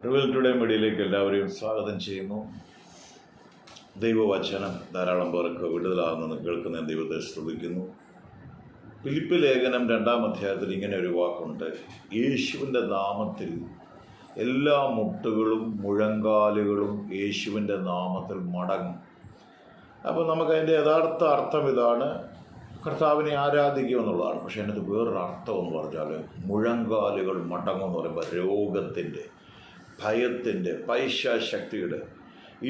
Revel today മീഡിയയിലേക്ക് എല്ലാവരെയും സ്വാഗതം ചെയ്യുന്നു. ദൈവവചനം ധാരാളം പേർക്ക് വിടുതലാകുന്നത് കേൾക്കുന്ന ദൈവത്തെ സ്തുതിക്കുന്നു. ഫിലിപ്പ് ലേഖനം 2-ാം അധ്യായത്തിൽ ഇങ്ങനെ ഒരു വാക്കുണ്ട്: യേശുവിൻ്റെ നാമത്തിൽ എല്ലാ മുട്ടുകളും മുഴങ്കാലുകളും യേശുവിൻ്റെ നാമത്തിൽ മടങ്ങും. അപ്പോൾ നമുക്കതിൻ്റെ യഥാർത്ഥ അർത്ഥം ഇതാണ്: കർത്താവിനെ ആരാധിക്കുക എന്നുള്ളതാണ്. പക്ഷേ അതിനകത്ത് വേറൊരു അർത്ഥം എന്ന് പറഞ്ഞാൽ മുഴങ്കാലുകൾ മടങ്ങും എന്ന് പറയുമ്പോൾ രോഗത്തിൻ്റെ, ഭയത്തിൻ്റെ, പൈശാശക്തിയുടെ,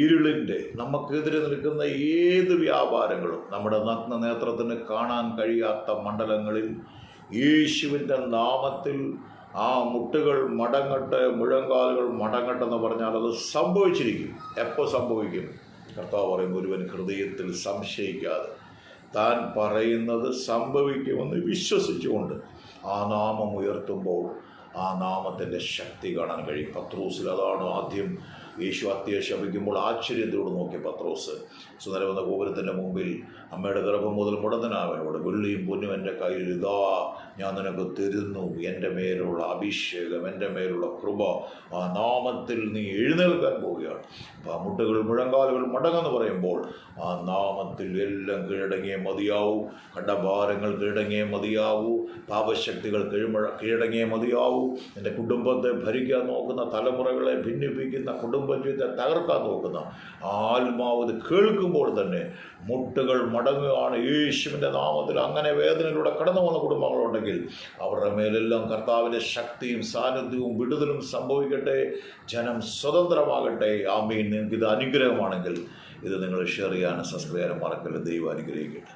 ഇരുളിൻ്റെ, നമുക്കെതിരെ നിൽക്കുന്ന ഏത് വ്യാപാരങ്ങളും നമ്മുടെ നഗ്ന നേത്രത്തിന് കാണാൻ കഴിയാത്ത മണ്ഡലങ്ങളിൽ യേശുവിൻ്റെ നാമത്തിൽ ആ മുട്ടുകൾ മടങ്ങട്ടെ, മുഴങ്കാലുകൾ മടങ്ങട്ടെ എന്ന് പറഞ്ഞാൽ അത് സംഭവിച്ചിരിക്കും. എപ്പോൾ സംഭവിക്കും? കർത്താവ് പറയും, ഒരുവൻ ഹൃദയത്തിൽ സംശയിക്കാതെ താൻ പറയുന്നത് സംഭവിക്കുമെന്ന് വിശ്വസിച്ചുകൊണ്ട് ആ നാമം ഉയർത്തുമ്പോൾ ആ നാമത്തിൻ്റെ ശക്തി കാണാൻ കഴിയും. പത്രോസിൽ അതാണ് ആദ്യം യേശു അത്തിയെ ശപിക്കുമ്പോൾ ആശ്ചര്യത്തോട് നോക്കിയ പത്രോസ്. സുന്ദരമെന്ന ഗോപുരത്തിൻ്റെ മുമ്പിൽ അമ്മയുടെ ഗർഭം മുതൽ മുടന്തനാവനോട്, വെള്ളിയും പൊന്നും എൻ്റെ കയ്യിൽ ഇതാ ഞാൻ നിനക്ക് തരുന്നു, എൻ്റെ മേലുള്ള അഭിഷേകം, എൻ്റെ മേലുള്ള കൃപ, ആ നാമത്തിൽ നീ എഴുന്നേൽക്കാൻ പോവുകയാണ്. അപ്പോൾ ആ മുട്ടുകൾ മുഴങ്കാലുകൾ മടങ്ങെന്ന് പറയുമ്പോൾ ആ നാമത്തിൽ എല്ലാം കീഴടങ്ങിയേ മതിയാവൂ. കണ്ടഭാരങ്ങൾ കീഴടങ്ങിയേ മതിയാവൂ. പാപശക്തികൾ കീഴടങ്ങിയേ മതിയാവൂ. എൻ്റെ കുടുംബത്തെ ഭരിക്കാൻ നോക്കുന്ന, തലമുറകളെ ഭിന്നിപ്പിക്കുന്ന, കുടുംബജീവിതത്തെ തകർക്കാൻ നോക്കുന്ന ആത്മാവ് ഇത് കേൾക്കുമ്പോൾ തന്നെ മുട്ടുകൾ മടങ്ങുകയാണ് യേശുവിൻ്റെ നാമത്തിൽ. അങ്ങനെ വേദനയിലൂടെ കടന്നു വന്ന കുടുംബങ്ങളുണ്ടെങ്കിൽ അവരുടെ മേലെല്ലാം കർത്താവിൻ്റെ ശക്തിയും സാന്നിധ്യവും വിടുതലും സംഭവിക്കട്ടെ. ജനം സ്വതന്ത്രമാകട്ടെ. ആമീൻ. നിങ്ങൾക്ക് ഇത് അനുഗ്രഹമാണെങ്കിൽ ഇത് നിങ്ങൾ ഷെയർ ചെയ്യാനും സബ്സ്ക്രൈബ് ചെയ്യാനും മറക്കല്ല. ദൈവം അനുഗ്രഹിക്കട്ടെ.